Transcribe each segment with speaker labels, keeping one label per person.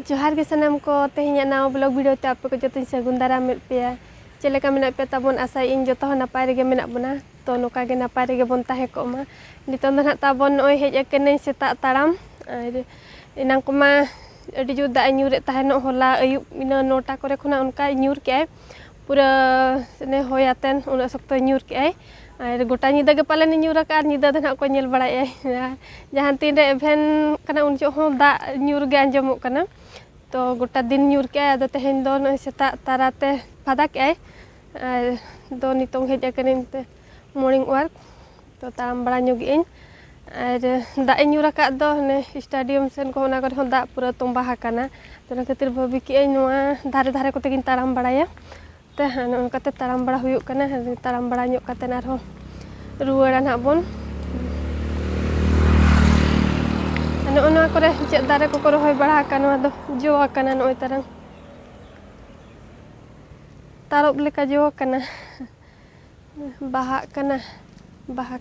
Speaker 1: जोहार के सनम को तेहिया नाव ब्लॉग वीडियो ते आपे को जतिन सगुन दाराम पे चलेका मेना पे ताबन आशा इन जतो नपाय रेगे मेना बना तो नोका गे नपाय रेगे बन ताहे को मा नितों दो ताबन नोय हेज अकेने सेता ताराम इनां को मा अडी जो दा न्यूरे ताहेनो होला अयुब इना नोटा करे खुना उनका न्यूर के पूरा ने होयातेन उना सख्त न्यूर के और गोटा निदा के पाले न्यूर का निदा दना को नेल बड़ाय जहां तीन रे एभेन कना उन जो हो दा न्यूर गे अंजमो कना तो गोटा दिन न्यूर के आदो तेहेन दो न सेता ताराते फादा के दो नितों हेज अकेने मॉर्निंग वर्क तो ताम बड़ा ᱧᱚᱜ ᱤᱧ और दाग ᱧᱩᱨ ᱟᱠᱟᱫ ᱫᱚ ᱦᱟᱱᱮ स्टाडियम ᱥᱮᱱ ᱠᱚ ᱚᱱᱟ ᱠᱚᱨᱮ ᱦᱚᱸ ᱫᱟᱜ ᱯᱩᱨᱟᱹ ᱛᱚᱸᱵᱟ ᱟᱠᱟᱱᱟ ᱛᱚ ᱚᱱᱟ ᱠᱷᱟᱹᱛᱤᱨ ᱵᱷᱟᱵᱤ ᱠᱮᱜᱼᱟᱹᱧ ᱱᱚᱣᱟ ᱫᱷᱟᱨᱮ ᱫᱷᱟᱨᱮ ᱠᱚᱛᱮ ᱜᱤᱧ ᱛᱟᱲᱟᱢ ᱵᱟᱲᱟᱭᱟ ᱛᱚ ᱚᱱᱠᱟᱛᱮ ᱛᱟᱲᱟᱢ ᱵᱟᱲᱟ ᱦᱩᱭᱩᱜ ᱠᱟᱱᱟ ᱛᱟᱲᱟᱢ ᱵᱟᱲᱟ ᱧᱚᱜ ᱠᱟᱛᱮ ᱟᱨᱦᱚᱸ ᱨᱩᱣᱟᱹᱲᱟ ᱱᱟᱜ ᱵᱚᱱ ᱱᱚᱜᱼᱚ ᱱᱚᱣᱟ ᱠᱚᱨᱮ ᱪᱮᱫ ᱫᱟᱨᱮ ᱠᱚᱠᱚ ᱨᱚᱦᱚᱭ ᱵᱟᱲᱟ ᱟᱠᱟᱱᱟ ᱱᱚᱣᱟ ᱫᱚ ᱡᱚ ᱟᱠᱟᱱᱟ ᱱᱚᱜᱼᱚᱭ ᱛᱟᱨᱟᱝ ᱛᱟᱨᱚᱵ ᱞᱮᱠᱟ ᱡᱚ ᱟᱠᱟᱱᱟ ᱵᱟᱦᱟᱜ ᱠᱟᱱᱟ ᱵᱟᱦᱟ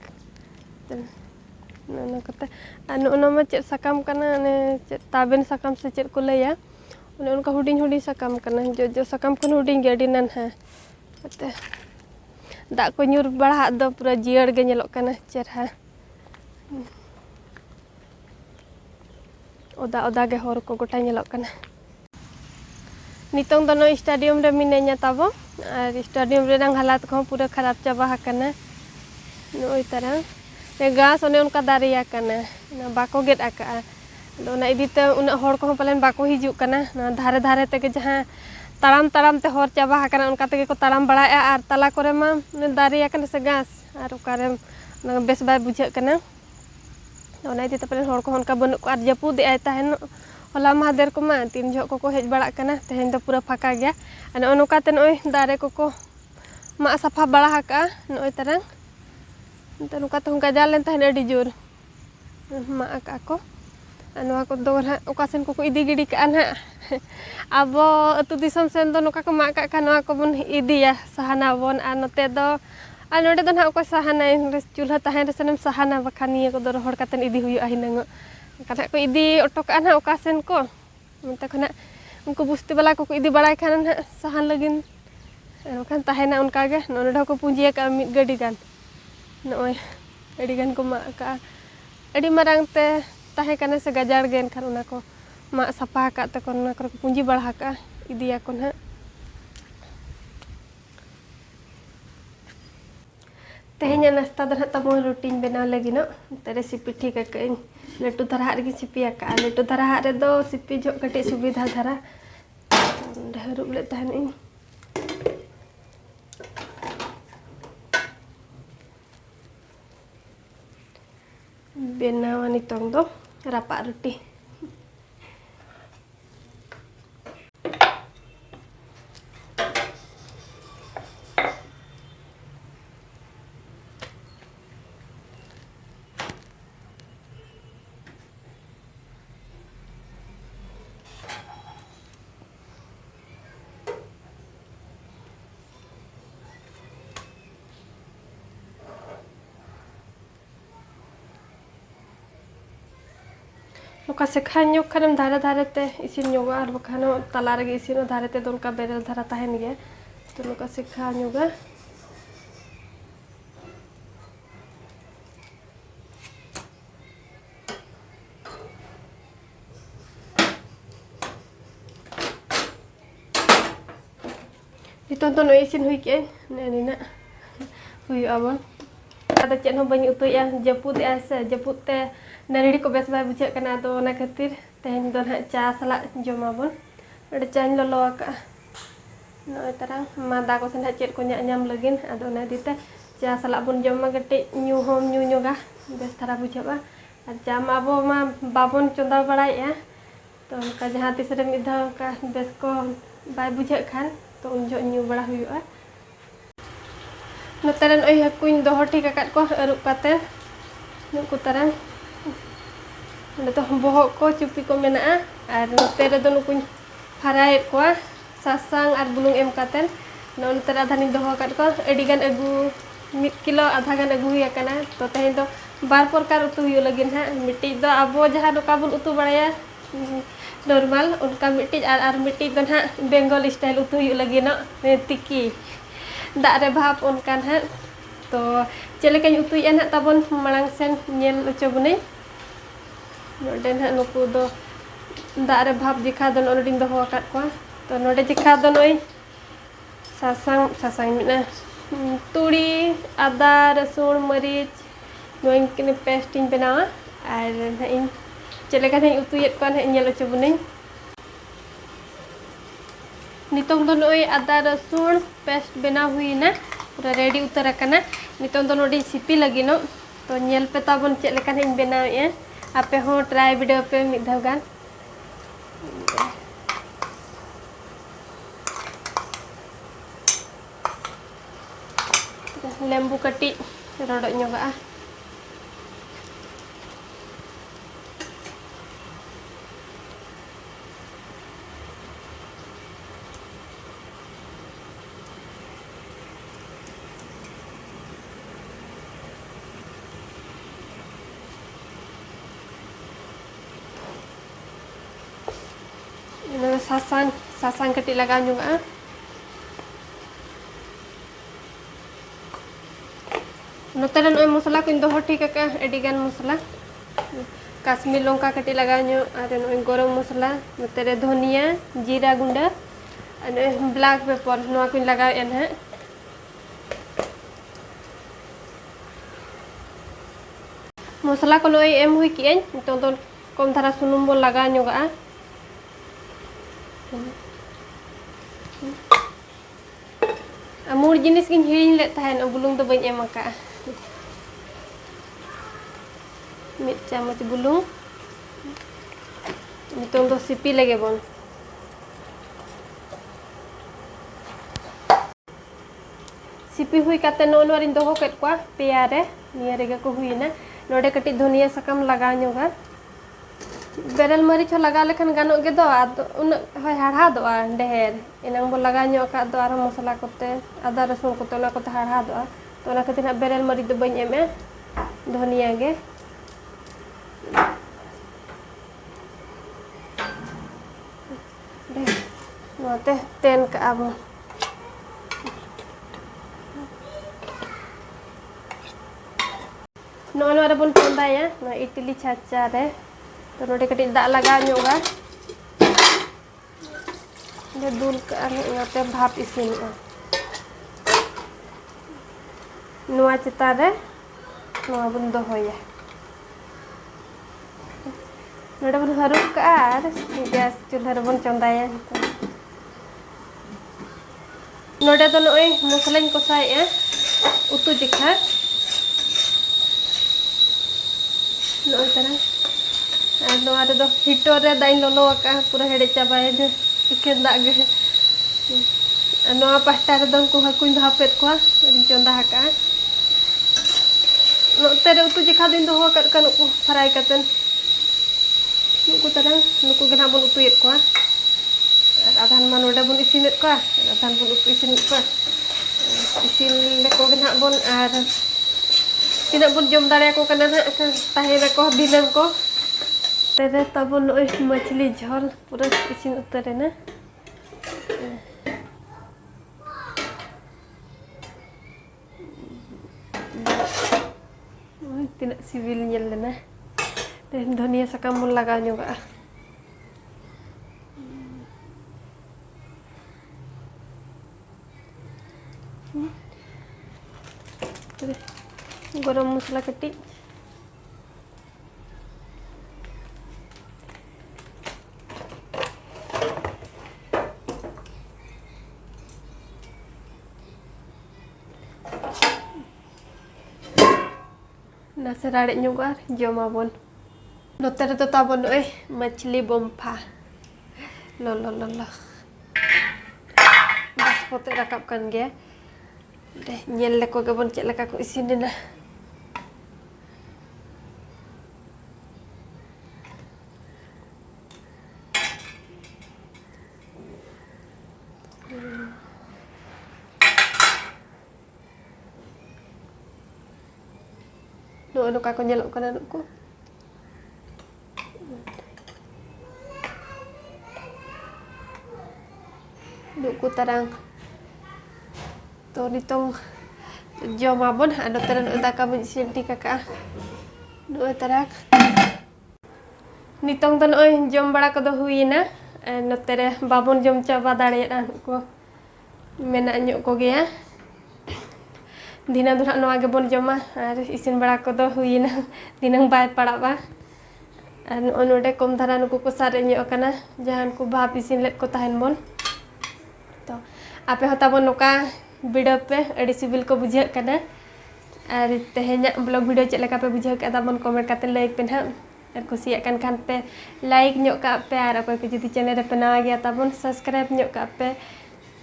Speaker 1: ᱱᱚᱜᱼᱚ ᱠᱟᱛᱮ ᱱᱚᱜᱼᱚ ᱢᱟ ᱪᱮᱫ ᱥᱟᱠᱟᱢ ᱠᱟᱱᱟ ᱚᱱᱮ ᱪᱮᱫ ᱛᱟᱵᱮᱱ ᱥᱟᱠᱟम ᱥᱮ ᱪᱮᱫ ᱠᱚ ᱞᱟᱹᱭᱟ ᱚᱱᱮ ᱚᱱᱠᱟ ᱦᱩᱰᱤᱧ ᱦᱩᱰᱤᱧ ᱥᱟᱠᱟम ᱠᱟᱱᱟ ᱡᱚ ᱥᱟᱠᱟम ᱠᱷᱚᱱ ᱦᱩᱰᱤᱧ ᱜᱮ ᱟᱹᱰᱤ ᱱᱟᱱᱦᱟ ᱠᱟᱛᱮ ᱫᱟᱜ ᱠᱚ ᱧᱩᱨ ᱵᱟᱲᱟᱜ ᱫᱚ ᱯᱩᱨᱟᱹ ᱡᱤᱭᱟᱹᱲ ᱜᱮ ᱧᱮᱞᱚᱜ ᱠᱟᱱᱟ ᱪᱮᱨᱦᱟ oda oda ge hor ko gota nyelok kana nitong dono stadium re minenya tabo ar stadium re rang halat ko pura kharap chaba hakana noi tarang ne gas one unka dariya kana na bako get aka do na idite una hor ko palen bako hijuk kana na dhare dhare te ge jaha taram taram te hor chaba hakana unka te ko taram bada ar tala kore ma dariya kana se gas ar ukare na bes bai bujha kana ona idite palen hor ko onka banuk ko ar japud ai tahen होला महादेर को मा तीन झोक को hedge बड़ा कना तेहेन तो पूरा फाका गया अने ओनोकाते नोय दारे को मा सफा बड़ा हका नोय तरंग तो नुकाते हुंका जालेन तहन अडी जोर मा का को अनवा को दो हा ओकासेन को इदी गिडी का ना अब अतु दिसम सेन दो नुका को मा का नवा को बन इदिया सहाना बन आ नते दो आ नोडे दो ना को सहाना चूल्हा तहन सेनम सहाना बखानिए को दो रोहड़ कातेन इदी हुयु आहिनंग कथा को इदी ओटोका ना ओकासेन को मते खना उनको बुस्ती वाला को इदी बड़ाय खान ना सहान लगिन खान ताहेना उनका गे नोडा को पुंजिया का मिद गडी गान नोय अडी गान को मा का अडी मारांग ते ताहे कने से गजाड़ गेन खान उना को मा सफा का ते को ना को पुंजी बड़ा का इदिया को ना तेहेnya नाश्ता दो तब रूटीन बना लगी न ते रेसिपी ठीक है लट्टू धरा रे सिपी का लट्टू धरा रे दो सिपी जो कटे सुविधा धरा हरूब ले तहन इन बेनावा नितोंग दो रापा रोटी लोका से खान्यो खनम धारे धारे ते इसिन योगा और बखानो तला रे इसिन धारे ते दोनका बेरल धारा ताहेन गे तो लोका से खान्योगा ditonton isin hui ke ne na hui abon ada cek no banyak utu ya japut asa japut te nari ko bes ba bucek kana to na khatir ten don ha cha sala joma bon ada chain lolo ka no tarang ma da ko sen ha cek ko nyam lagin ado na dite cha sala bon joma gete nyu hom nyu nyoga bes thara bucek ba ar cha ma bo ma babon chonda bada ya to ka jaha tisre midha ka bes ko bai bucek kan तो उनजो new बड़ा हुआ नतरन ओय हकुन दोहो ठीक आकात को अरुप काते नुकु तरन तो बोहो को चुपी को मेना आर नते रे दो नुकुन फराय को सासांग आर बुलुंग एम कातेन नो नतर आधा नि दोहो कात को एडिगान अगु 1 किलो आधा गान अगु हुई आकना तो तेहेन दो बार प्रकार उतु हुई लगिन हा मिट्टी दो आबो जहा दोका बुन उतु बड़ाया normal unka mitti ar mitti don ha Bengal style utu yu lagi no tiki dak re bhap unkan ha to chelekañ utu yan ha tabon marang sen nyel ucobune noden ha nuku do dak re bhap jikha don onoding doho akat kwa to node jikha don oi sasang mina turi ada rasun maric noin kini paste in benawa ar na in chelekañ utu yet kwa nyel ucobune nitong do oi ada rasun paste bena hui na pura ready utar akana nitong do nodi sipi lagi no to nyel pe tabon chelekañ bena ya ape ho try video pe mid dhaw gan lembu kati rodok nyoga sasang kati laga nyoga notaran oi masala ko indo hoti ka edigan masala kasmir longka kati laga nyo are oi gorom masala notere dhoniya jeera gunda ane black pepper noa ko laga en ha masala ko oi em hui ki en ton kom thara sunum bol laga nyoga amur jenis gin hiring let tahan bulung do bañ em aka mit chamat bulung nitong do sipi lage bon sipi hui kate non warin doho ket kwa peyare niya rega ko huina node kati dhoniya sakam laga nyoga berel maric ho laga lekhan ganok ge do ado un hoy harha do deher inang bol laga nyo ka do ara masala kote ada rasun kote ona kote harha do to ona kate na berel maric do bañ em dhoniya ge note ten ka abo no ada pun ponda ya no itili chacha re to node kati dak laga nyoga de dul ka ngate bhap isin noa chita re noa bun dohoya node bun haruk ka ar gas chulha re bun chondaya node do noi moslañ kosai utu jikha no tara no ada do hitor re dain lolo aka pura hede chabae de iken dak ge no pasta re dong ko hakuñ dhapet ko chonda haka no tere utu jikha din doho kat kan ko fry katen nuku tarang nuku gena bon utu yet ko adhan man oda bon isinet ko adhan bon utu isinet ko isin le ko gena bon ar tidak pun jom dari aku kena tahir ko bilang ko tere tabon oi machli jhol pura isin utare na tidak sibil nyel na dan dhoniya sakam bol laga nyoga गरम मसला कटी nasi radik nyugar jomabon noter to tabon machli bompa lo bas pote rakapkan ge deh nyel ko gabon cek leka ko isin dina no ka ko nyelok kana ko Duku tarang. To nitong jomabon ado tarang utaka menjadi kakak. Dua tarang. Nitong ton oi jom bड़ा ko do huina. Notere babon jom coba dareyadan ko. Mena nyok ko gea. Dina dura noa gebon joma ar isin bड़ा ko do huina. Dinang bai pada ba. Onode kom dhara nuku ko sare nyok kana jahan ku bhap isin let ko tahen bon. To ape hota bon noka video पे अड़ी civil को बुझे कना और तेहेnya blog video check लगा पे बुझे का ताबन कमेंट काते लाइक पे ना और कुसिया खान पे लाइक ᱧᱚᱜ का पे और अकोय को जुदी चैनल पे नवा गया ताबन सब्सक्राइब ᱧᱚᱜ का पे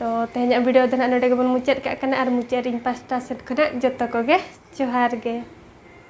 Speaker 1: तो तेहेnya वीडियो दना नोडे गेबन मुचाद का कना और मुचाद रिंग पास्टा सेट खना जत्तो को गे जोहार गे।